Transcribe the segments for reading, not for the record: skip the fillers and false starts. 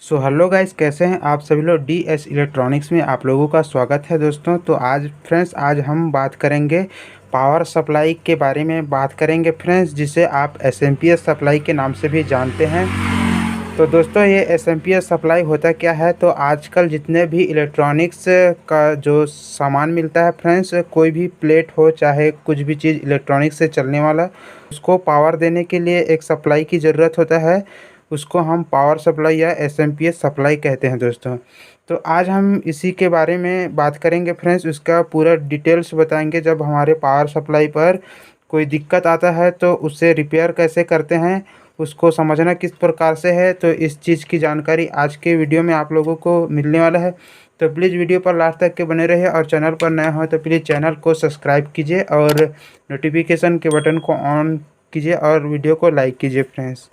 Hello guys, कैसे हैं आप सभी लोग। DS इलेक्ट्रॉनिक्स में आप लोगों का स्वागत है दोस्तों। तो आज हम बात करेंगे पावर सप्लाई के बारे में बात करेंगे फ्रेंड्स, जिसे आप SMPS सप्लाई के नाम से भी जानते हैं। तो दोस्तों, ये SMPS सप्लाई होता क्या है। तो आजकल जितने भी इलेक्ट्रॉनिक्स का जो सामान मिलता है फ्रेंड्स, कोई भी प्लेट हो चाहे कुछ भी चीज़ इलेक्ट्रॉनिक्स से चलने वाला, उसको पावर देने के लिए एक सप्लाई की ज़रूरत होता है। उसको हम पावर सप्लाई या SMPS सप्लाई कहते हैं दोस्तों। तो आज हम इसी के बारे में बात करेंगे फ्रेंड्स, उसका पूरा डिटेल्स बताएंगे। जब हमारे पावर सप्लाई पर कोई दिक्कत आता है तो उसे रिपेयर कैसे करते हैं, उसको समझना किस प्रकार से है, तो इस चीज़ की जानकारी आज के वीडियो में आप लोगों को मिलने वाला है। तो प्लीज़ वीडियो पर लास्ट तक के बने रहिए, और चैनल पर नया हो तो प्लीज़ चैनल को सब्सक्राइब कीजिए और नोटिफिकेशन के बटन को ऑन कीजिए और वीडियो को लाइक कीजिए फ्रेंड्स।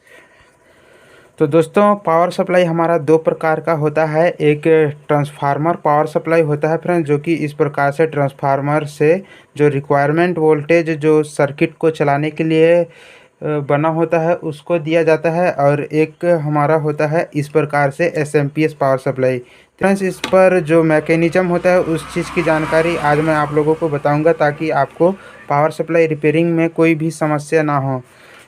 तो दोस्तों, पावर सप्लाई हमारा दो प्रकार का होता है। एक ट्रांसफार्मर पावर सप्लाई होता है फ्रेंड्स, जो कि इस प्रकार से ट्रांसफार्मर से जो रिक्वायरमेंट वोल्टेज जो सर्किट को चलाने के लिए बना होता है उसको दिया जाता है। और एक हमारा होता है इस प्रकार से SMPS पावर सप्लाई। फ्रेंड्स, इस पर जो मैकेनिज्म होता है उस चीज़ की जानकारी आज मैं आप लोगों को बताऊंगा, ताकि आपको पावर सप्लाई रिपेयरिंग में कोई भी समस्या ना हो।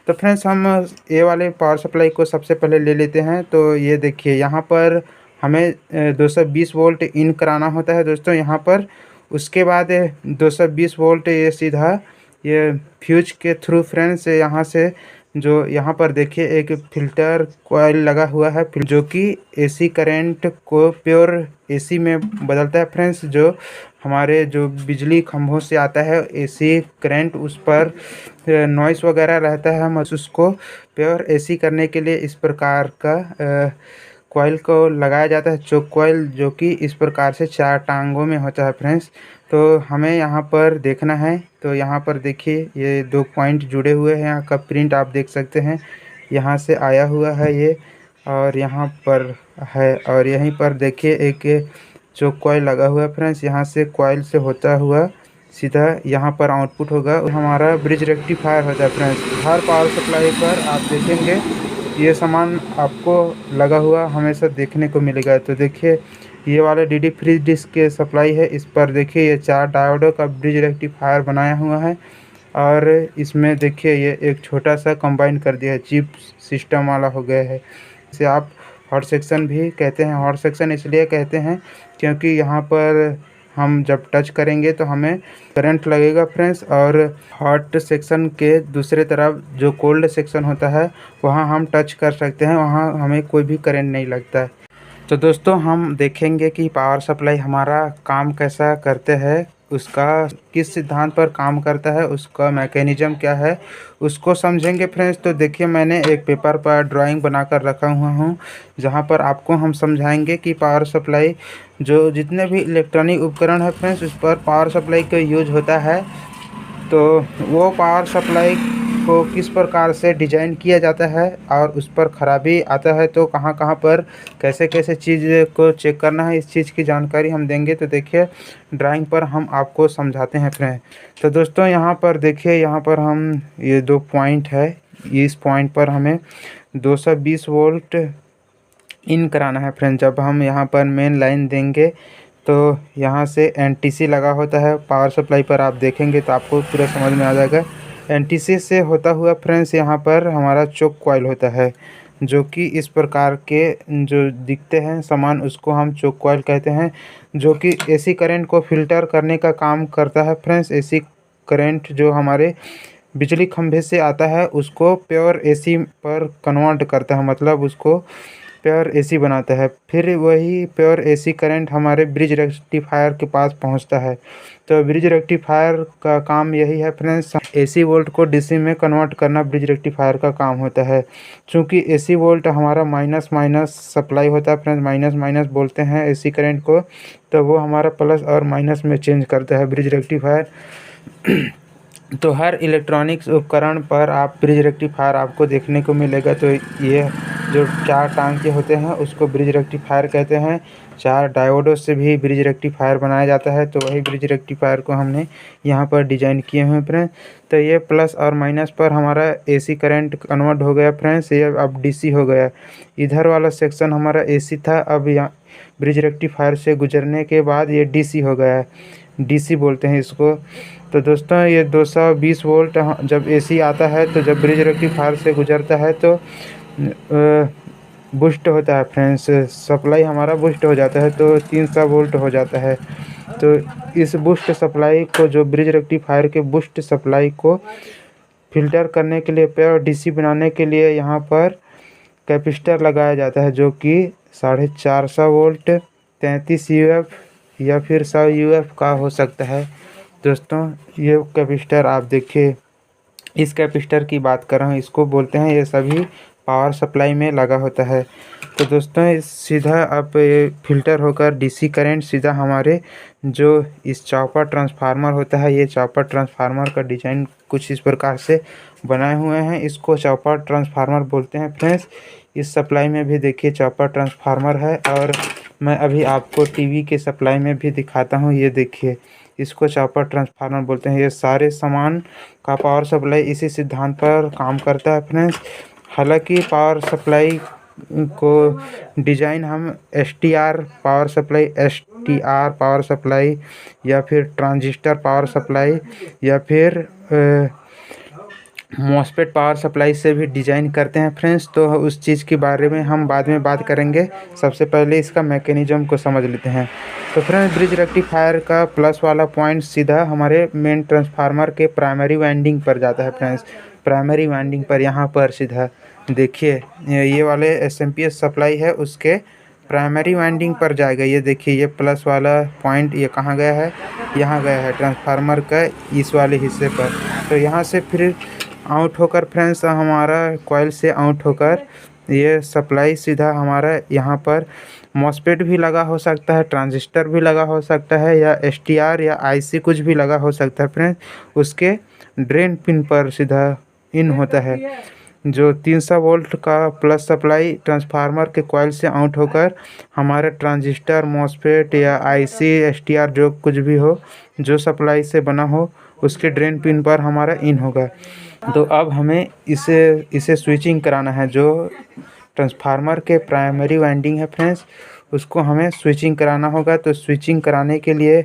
तो फ्रेंड्स, हम ये वाले पावर सप्लाई को सबसे पहले ले लेते हैं। तो ये देखिए, यहाँ पर हमें 220 वोल्ट इन कराना होता है दोस्तों यहाँ पर। उसके बाद 220 वोल्ट ये सीधा ये फ्यूज के थ्रू फ्रेंड्स यहाँ से जो यहाँ पर देखिए एक फिल्टर कॉइल लगा हुआ है, जो कि AC करंट को प्योर AC में बदलता है फ्रेंड्स। जो हमारे जो बिजली खंभों से आता है AC करंट, उस पर नॉइस वगैरह रहता है, हम उसको प्योर AC करने के लिए इस प्रकार का कॉइल को लगाया जाता है, चोक कॉइल, जो कि इस प्रकार से 4 टांगों में होता है फ्रेंड्स। तो हमें यहाँ पर देखना है। तो यहाँ पर देखिए ये 2 पॉइंट जुड़े हुए हैं, यहाँ का प्रिंट आप देख सकते हैं, यहाँ से आया हुआ है ये, और यहाँ पर है। और यहीं पर देखिए एक चोक कॉइल लगा हुआ है फ्रेंड्स। यहाँ से कॉइल से होता हुआ सीधा यहाँ पर आउटपुट होगा, हमारा ब्रिज रेक्टिफायर होता है फ्रेंड्स। हर पावर सप्लाई पर आप देखेंगे ये सामान आपको लगा हुआ हमेशा देखने को मिलेगा। तो देखिए, ये वाला DD फ्री डिस्क के सप्लाई है। इस पर देखिए ये 4 डायोडों का ब्रिज रेक्टिफायर बनाया हुआ है, और इसमें देखिए ये एक छोटा सा कंबाइन कर दिया है, चिप सिस्टम वाला हो गया है। इसे आप हॉट सेक्शन भी कहते हैं। हॉट सेक्शन इसलिए कहते हैं क्योंकि यहाँ पर हम जब टच करेंगे तो हमें करंट लगेगा फ्रेंड्स, और हॉट सेक्शन के दूसरे तरफ जो कोल्ड सेक्शन होता है वहाँ हम टच कर सकते हैं, वहाँ हमें कोई भी करंट नहीं लगता है। तो दोस्तों, हम देखेंगे कि पावर सप्लाई हमारा काम कैसा करते हैं, उसका किस सिद्धांत पर काम करता है, उसका मैकेनिज्म क्या है, उसको समझेंगे फ्रेंड्स। तो देखिए, मैंने एक पेपर पर ड्राइंग बनाकर रखा हुआ हूँ, जहाँ पर आपको हम समझाएंगे कि पावर सप्लाई जो जितने भी इलेक्ट्रॉनिक उपकरण है फ्रेंड्स, उस पर पावर सप्लाई का यूज होता है। तो वो पावर सप्लाई को किस प्रकार से डिजाइन किया जाता है, और उस पर खराबी आता है तो कहाँ कहाँ पर कैसे कैसे चीज़ को चेक करना है, इस चीज़ की जानकारी हम देंगे। तो देखिए, ड्राइंग पर हम आपको समझाते हैं फ्रेंड। तो दोस्तों, यहाँ पर देखिए, यहाँ पर हम ये 2 पॉइंट है, इस पॉइंट पर हमें 220 वोल्ट इन कराना है फ्रेंड। जब हम यहाँ पर मेन लाइन देंगे तो यहाँ से NTC लगा होता है पावर सप्लाई पर, आप देखेंगे तो आपको पूरा समझ में आ जाएगा। NTC से होता हुआ फ्रेंड्स यहाँ पर हमारा चोक कॉइल होता है, जो कि इस प्रकार के जो दिखते हैं सामान, उसको हम चोक कॉइल कहते हैं, जो कि AC करंट को फिल्टर करने का काम करता है फ्रेंड्स। AC करंट जो हमारे बिजली खंभे से आता है उसको प्योर AC पर कन्वर्ट करता है, मतलब उसको प्योर AC बनाता है। फिर वही प्योर AC करंट हमारे ब्रिज रेक्टिफायर के पास पहुंचता है। तो ब्रिज रेक्टिफायर का काम यही है फ्रेंड्स, AC वोल्ट को DC में कन्वर्ट करना ब्रिज रेक्टिफायर का काम होता है। चूँकि AC वोल्ट हमारा माइनस माइनस सप्लाई होता है फ्रेंड्स, माइनस माइनस बोलते हैं AC करंट को, तो वो हमारा प्लस और माइनस में चेंज करता है ब्रिज रेक्टिफायर। तो हर इलेक्ट्रॉनिक्स उपकरण पर आप ब्रिज रेक्टिफायर आपको देखने को मिलेगा। तो ये जो 4 टांग के होते हैं उसको ब्रिज रेक्टिफायर कहते हैं। 4 डायोडों से भी ब्रिज रेक्टिफायर बनाया जाता है। तो वही ब्रिज रेक्टिफायर को हमने यहाँ पर डिजाइन किए हुए फ्रेंड्स। तो ये प्लस और माइनस पर हमारा एसी करंट कन्वर्ट हो गया फ्रेंड्स, ये अब डीसी हो गया। इधर वाला सेक्शन हमारा एसी था, अब यहाँ ब्रिज रेक्टिफायर से गुजरने के बाद ये डीसी हो गया है, डीसी बोलते हैं इसको। तो दोस्तों ये 220 वोल्ट जब एसी आता है तो जब ब्रिज रेक्टिफायर से गुजरता है तो बूस्ट होता है फ्रेंड्स, सप्लाई हमारा बूस्ट हो जाता है, तो 300 वोल्ट हो जाता है। तो इस बूस्ट सप्लाई को, जो ब्रिज रेक्टिफायर के बूस्ट सप्लाई को फिल्टर करने के लिए, प्योर डीसी बनाने के लिए यहाँ पर कैपेसिटर लगाया जाता है, जो कि 450 वोल्ट 33 यूएफ या फिर 100 यूएफ का हो सकता है। दोस्तों ये कैपेसिटर आप देखिए, इस कैपेसिटर की बात कर रहा हूँ, इसको बोलते हैं, ये सभी पावर सप्लाई में लगा होता है। तो दोस्तों सीधा अब ये फिल्टर होकर डीसी करंट सीधा हमारे जो इस चॉपर ट्रांसफार्मर होता है, ये चॉपर ट्रांसफार्मर का डिजाइन कुछ इस प्रकार से बनाए हुए हैं, इसको चॉपर ट्रांसफार्मर बोलते हैं फ्रेंड्स। इस सप्लाई में भी देखिए चॉपर ट्रांसफार्मर है, और मैं अभी आपको टीवी के सप्लाई में भी दिखाता हूँ, ये देखिए इसको चॉपर ट्रांसफार्मर बोलते हैं। ये सारे सामान का पावर सप्लाई इसी सिद्धांत पर काम करता है फ्रेंड्स। हालांकि पावर सप्लाई को डिजाइन हम STR power supply, STR power supply या फिर ट्रांजिस्टर पावर सप्लाई या फिर मॉसफेट पावर सप्लाई से भी डिजाइन करते हैं फ्रेंड्स। तो उस चीज़ के बारे में हम बाद में बात करेंगे, सबसे पहले इसका मैकेनिज्म को समझ लेते हैं। तो फ्रेंड्स ब्रिज रेक्टिफायर का प्लस वाला पॉइंट सीधा हमारे मेन ट्रांसफार्मर के प्राइमरी वाइंडिंग पर जाता है फ्रेंड्स। प्राइमरी वाइंडिंग पर यहाँ पर सीधा देखिए ये वाले एसएमपीएस सप्लाई है, उसके प्राइमरी वाइंडिंग पर जाएगा। ये देखिए ये प्लस वाला पॉइंट ये कहाँ गया है, यहाँ गया है ट्रांसफार्मर का इस वाले हिस्से पर। तो यहाँ से फिर आउट होकर फ्रेंड्स हमारा कॉइल से आउट होकर ये सप्लाई सीधा हमारा यहाँ पर मॉसफेट भी लगा हो सकता है, ट्रांजिस्टर भी लगा हो सकता है, या एसटीआर या आईसी कुछ भी लगा हो सकता है फ्रेंड्स। उसके ड्रेन पिन पर सीधा इन होता है। जो 300 वोल्ट का प्लस सप्लाई ट्रांसफार्मर के कॉइल से आउट होकर हमारे ट्रांजिस्टर, मॉसफेट या आईसी, एसटीआर जो कुछ भी हो, जो सप्लाई से बना हो, उसके ड्रेन पिन पर हमारा इन होगा। तो अब हमें इसे स्विचिंग कराना है। जो ट्रांसफार्मर के प्राइमरी वाइंडिंग है फ्रेंड्स, उसको हमें स्विचिंग कराना होगा। तो स्विचिंग कराने के लिए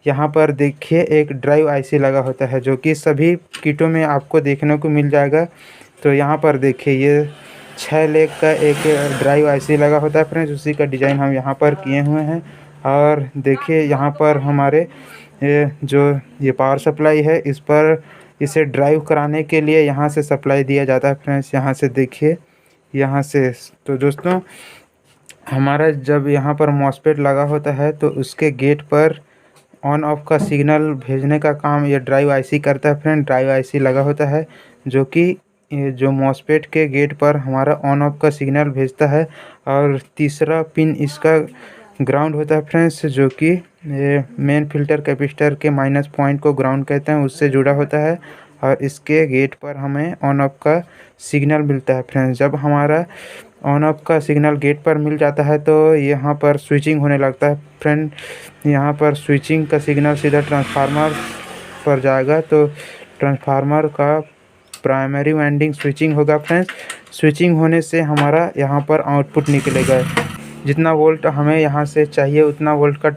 यहाँ पर देखिए एक ड्राइव आईसी लगा होता है, जो कि सभी किटों में आपको देखने को मिल जाएगा। तो यहाँ पर देखिए ये 6 लेग का एक ड्राइव आईसी लगा होता है फ्रेंड्स, उसी का डिज़ाइन हम यहाँ पर किए हुए हैं। और देखिए यहाँ पर हमारे ये पावर सप्लाई है, इस पर इसे ड्राइव कराने के लिए यहाँ से सप्लाई दिया जाता है फ्रेंड्स। यहाँ से देखिए, यहाँ से। तो दोस्तों हमारा जब यहाँ पर मॉसफेट लगा होता है तो उसके गेट पर ऑन ऑफ का सिग्नल भेजने का काम ये ड्राइव आईसी करता है फ्रेंड। ड्राइव आईसी लगा होता है जो कि ये जो मॉसफेट के गेट पर हमारा ऑन ऑफ का सिग्नल भेजता है। और तीसरा पिन इसका ग्राउंड होता है फ्रेंड्स, जो कि ये मेन फिल्टर कैपेसिटर के माइनस पॉइंट को ग्राउंड कहते हैं, उससे जुड़ा होता है। और इसके गेट पर हमें ऑन ऑफ का सिग्नल मिलता है फ्रेंड्स। जब हमारा ऑन ऑफ का सिग्नल गेट पर मिल जाता है तो यहाँ पर स्विचिंग होने लगता है फ्रेंड। यहाँ पर स्विचिंग का सिग्नल सीधा ट्रांसफार्मर पर जाएगा, तो ट्रांसफार्मर का प्राइमरी वाइंडिंग स्विचिंग होगा फ्रेंड्स। स्विचिंग होने से हमारा यहाँ पर आउटपुट निकलेगा। जितना वोल्ट हमें यहाँ से चाहिए उतना वोल्ट का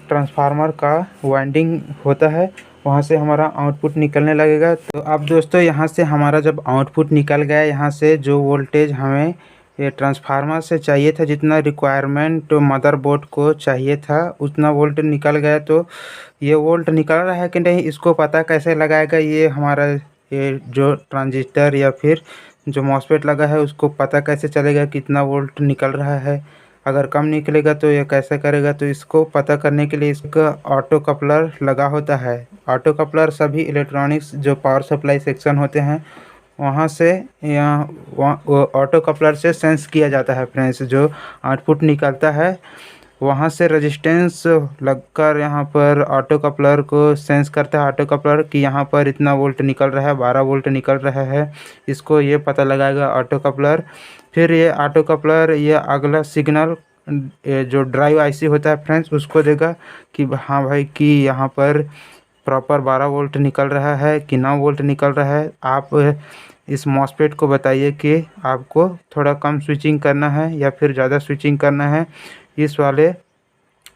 ट्रांसफार्मर का वाइंडिंग होता है, वहाँ से हमारा आउटपुट निकलने लगेगा। तो अब दोस्तों यहाँ से हमारा जब आउटपुट निकल गया, यहाँ से जो वोल्टेज हमें ये ट्रांसफार्मर से चाहिए था, जितना रिक्वायरमेंट मदरबोर्ड को चाहिए था उतना वोल्ट निकल गया। तो ये वोल्ट निकल रहा है कि नहीं, इसको पता कैसे लगाएगा, ये हमारा ये जो ट्रांजिस्टर या फिर जो मॉसफेट लगा है उसको पता कैसे चलेगा कितना वोल्ट निकल रहा है। अगर कम निकलेगा तो ये कैसे करेगा, तो इसको पता करने के लिए इसका ऑटो कपलर लगा होता है। ऑटो कपलर सभी इलेक्ट्रॉनिक्स जो पावर सप्लाई सेक्शन होते हैं वहाँ से ऑटो कपलर से सेंस किया जाता है फ्रेंड्स। जो आउटपुट निकलता है वहाँ से रेजिस्टेंस लगकर यहाँ पर ऑटो कपलर को सेंस करता है। ऑटो कपलर कि यहाँ पर इतना वोल्ट निकल रहा है, 12 वोल्ट निकल रहा है, इसको ये पता लगाएगा ऑटो कपलर। फिर ये ऑटो कपलर ये अगला सिग्नल जो ड्राइव आईसी होता है फ्रेंड्स उसको देगा कि हाँ भाई कि यहाँ पर प्रॉपर 12 वोल्ट निकल रहा है कि 9 वोल्ट निकल रहा है। आप इस मॉसफेट को बताइए कि आपको थोड़ा कम स्विचिंग करना है या फिर ज़्यादा स्विचिंग करना है। इस वाले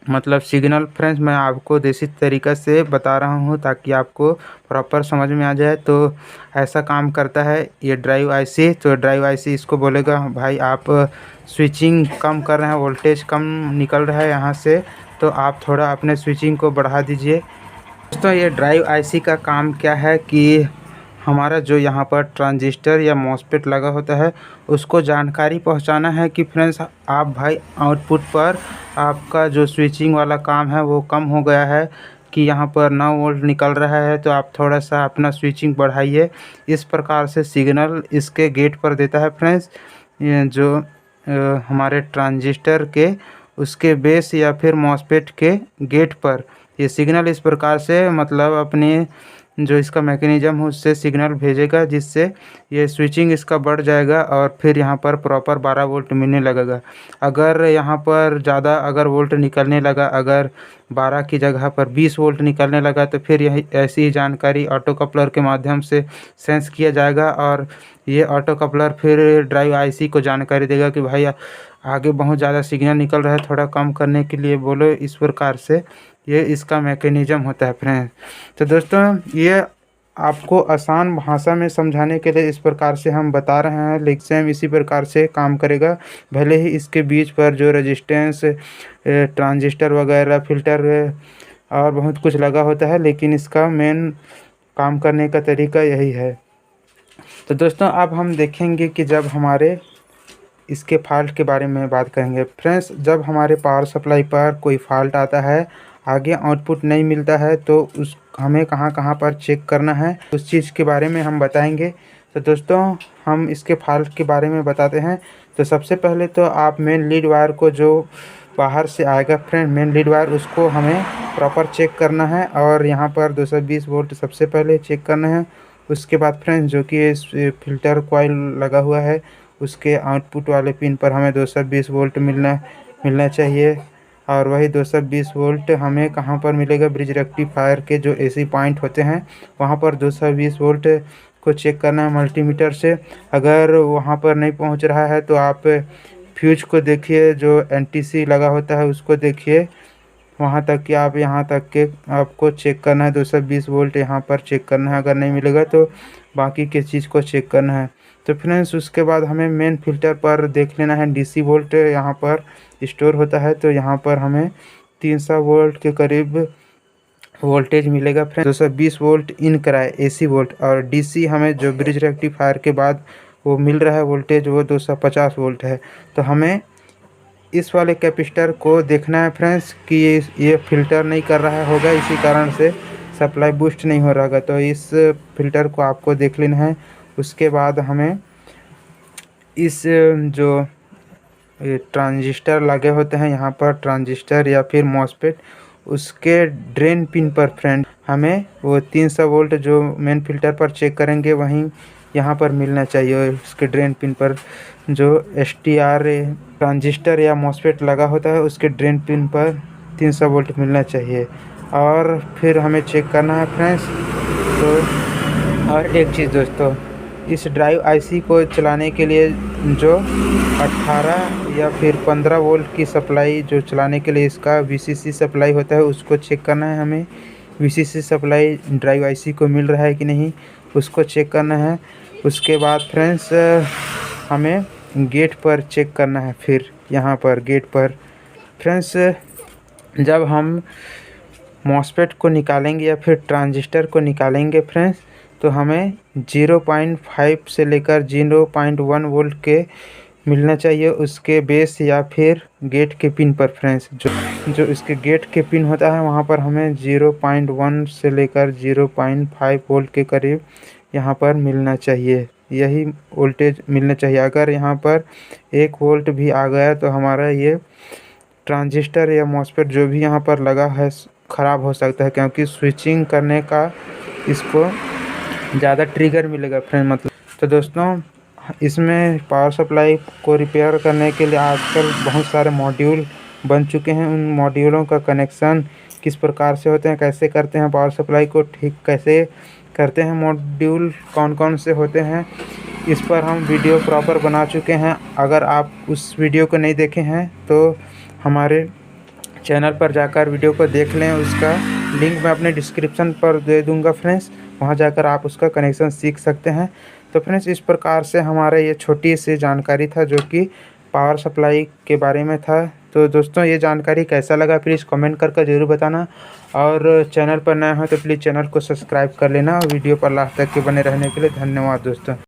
मतलब सिग्नल फ्रेंड्स मैं आपको देसी तरीक़ा से बता रहा हूँ ताकि आपको प्रॉपर समझ में आ जाए। तो ऐसा काम करता है ये ड्राइव आईसी। तो ड्राइव आईसी इसको बोलेगा भाई आप स्विचिंग कम कर रहे हैं, वोल्टेज कम निकल रहा है यहाँ से, तो आप थोड़ा अपने स्विचिंग को बढ़ा दीजिए। दोस्तों ये ड्राइव आईसी का काम क्या है कि हमारा जो यहाँ पर ट्रांजिस्टर या मॉसफेट लगा होता है उसको जानकारी पहुँचाना है कि फ्रेंड्स आप भाई आउटपुट पर आपका जो स्विचिंग वाला काम है वो कम हो गया है, कि यहाँ पर 9 वोल्ट निकल रहा है तो आप थोड़ा सा अपना स्विचिंग बढ़ाइए। इस प्रकार से सिग्नल इसके गेट पर देता है फ्रेंड्स। ये जो हमारे ट्रांजिस्टर के उसके बेस या फिर मॉसफेट के गेट पर ये सिग्नल इस प्रकार से मतलब अपनी जो इसका मैकेनिज़्म है उससे सिग्नल भेजेगा, जिससे ये स्विचिंग इसका बढ़ जाएगा और फिर यहाँ पर प्रॉपर 12 वोल्ट मिलने लगेगा। अगर यहाँ पर ज़्यादा अगर वोल्ट निकलने लगा, अगर 12 की जगह पर 20 वोल्ट निकलने लगा तो फिर यही ऐसी ही जानकारी ऑटो कपलर के माध्यम से सेंस किया जाएगा और ये ऑटो कपलर फिर ड्राइव आईसी को जानकारी देगा कि भाई आगे बहुत ज़्यादा सिग्नल निकल रहा है, थोड़ा कम करने के लिए बोलो। इस प्रकार से ये इसका मैकेनिज़्म होता है फ्रेंड्स। तो दोस्तों ये आपको आसान भाषा में समझाने के लिए इस प्रकार से हम बता रहे हैं, लेकिन सेम इसी प्रकार से काम करेगा। भले ही इसके बीच पर जो रेजिस्टेंस ट्रांजिस्टर वगैरह फिल्टर और बहुत कुछ लगा होता है, लेकिन इसका मेन काम करने का तरीका यही है। तो दोस्तों अब हम देखेंगे कि जब हमारे इसके फॉल्ट के बारे में बात करेंगे फ्रेंड्स। जब हमारे पावर सप्लाई पर कोई फॉल्ट आता है, आगे आउटपुट नहीं मिलता है, तो उस हमें कहाँ कहाँ पर चेक करना है उस चीज़ के बारे में हम बताएंगे। तो दोस्तों हम इसके फॉल्ट के बारे में बताते हैं। तो सबसे पहले तो आप मेन लीड वायर को जो बाहर से आएगा फ्रेंड मेन लीड वायर, उसको हमें प्रॉपर चेक करना है और यहाँ पर 220 वोल्ट सबसे पहले चेक करना है। उसके बाद फ्रेंड्स जो कि इस फिल्टर कॉइल लगा हुआ है उसके आउटपुट वाले पिन पर हमें 220 वोल्ट मिलना चाहिए। और वही 220 वोल्ट हमें कहाँ पर मिलेगा, ब्रिज रेक्टिफायर के जो एसी पॉइंट होते हैं वहाँ पर 220 वोल्ट को चेक करना है मल्टीमीटर से। अगर वहाँ पर नहीं पहुँच रहा है तो आप फ्यूज को देखिए, जो एनटीसी लगा होता है उसको देखिए, वहाँ तक कि आप यहाँ तक के आपको चेक करना है। 220 वोल्ट यहाँ पर चेक करना है, अगर नहीं मिलेगा तो बाकी के चीज़ को चेक करना है। तो फ्रेंड्स उसके बाद हमें मेन फिल्टर पर देख लेना है, डीसी वोल्ट यहाँ पर स्टोर होता है, तो यहाँ पर हमें 300 वोल्ट के करीब वोल्टेज मिलेगा फ्रेंड्स। 220 वोल्ट इन कराए एसी वोल्ट, और डीसी हमें जो ब्रिज रेक्टिफायर के बाद वो मिल रहा है वोल्टेज वो 250 वोल्ट है। तो हमें इस वाले कैपेसिटर को देखना है फ्रेंड्स कि ये फिल्टर नहीं कर रहा होगा, इसी कारण से सप्लाई बूस्ट नहीं हो रहा होगा। तो इस फिल्टर को आपको देख लेना है। उसके बाद हमें इस जो ट्रांजिस्टर लगे होते हैं यहाँ पर ट्रांजिस्टर या फिर मॉसफेट, उसके ड्रेन पिन पर फ्रेंड हमें वो 300 वोल्ट जो मेन फिल्टर पर चेक करेंगे वहीं यहाँ पर मिलना चाहिए। उसके ड्रेन पिन पर जो STR ट्रांजिस्टर या मॉसफेट लगा होता है उसके ड्रेन पिन पर 300 वोल्ट मिलना चाहिए। और फिर हमें चेक करना है फ्रेंड्स। तो और एक चीज़ दोस्तों, इस ड्राइव आईसी को चलाने के लिए जो 18 या फिर 15 वोल्ट की सप्लाई जो चलाने के लिए इसका VCC सप्लाई होता है उसको चेक करना है। हमें VCC सप्लाई ड्राइव आईसी को मिल रहा है कि नहीं उसको चेक करना है। उसके बाद फ्रेंड्स हमें गेट पर चेक करना है। फिर यहाँ पर गेट पर फ्रेंड्स जब हम मॉसफेट को निकालेंगे या फिर ट्रांजिस्टर को निकालेंगे फ्रेंड्स, तो हमें 0.5 से लेकर 0.1 वोल्ट के मिलना चाहिए उसके बेस या फिर गेट के पिन पर फ्रेंड्स। जो इसके गेट के पिन होता है वहाँ पर हमें 0.1 से लेकर 0.5 वोल्ट के करीब यहाँ पर मिलना चाहिए, यही वोल्टेज मिलना चाहिए। अगर यहाँ पर 1 वोल्ट भी आ गया तो हमारा ये ट्रांजिस्टर या मॉसफेट जो भी यहाँ पर लगा है ख़राब हो सकता है, क्योंकि स्विचिंग करने का इसको ज़्यादा ट्रिगर मिलेगा फ्रेंड। मतलब तो दोस्तों, इसमें पावर सप्लाई को रिपेयर करने के लिए आजकल बहुत सारे मॉड्यूल बन चुके हैं। उन मॉड्यूलों का कनेक्शन किस प्रकार से होते हैं, कैसे करते हैं, पावर सप्लाई को ठीक कैसे करते हैं, मॉड्यूल कौन कौन से होते हैं, इस पर हम वीडियो प्रॉपर बना चुके हैं। अगर आप उस वीडियो को नहीं देखे हैं तो हमारे चैनल पर जाकर वीडियो को देख लें। उसका लिंक मैं अपने डिस्क्रिप्शन पर दे दूंगा फ्रेंड्स, वहां जाकर आप उसका कनेक्शन सीख सकते हैं। तो फ्रेंड्स, इस प्रकार से हमारा ये छोटी सी जानकारी था जो कि पावर सप्लाई के बारे में था। तो दोस्तों, ये जानकारी कैसा लगा प्लीज़ कमेंट करके ज़रूर बताना, और चैनल पर नए हो तो प्लीज़ चैनल को सब्सक्राइब कर लेना। वीडियो पर लास्ट तक के बने रहने के लिए धन्यवाद दोस्तों।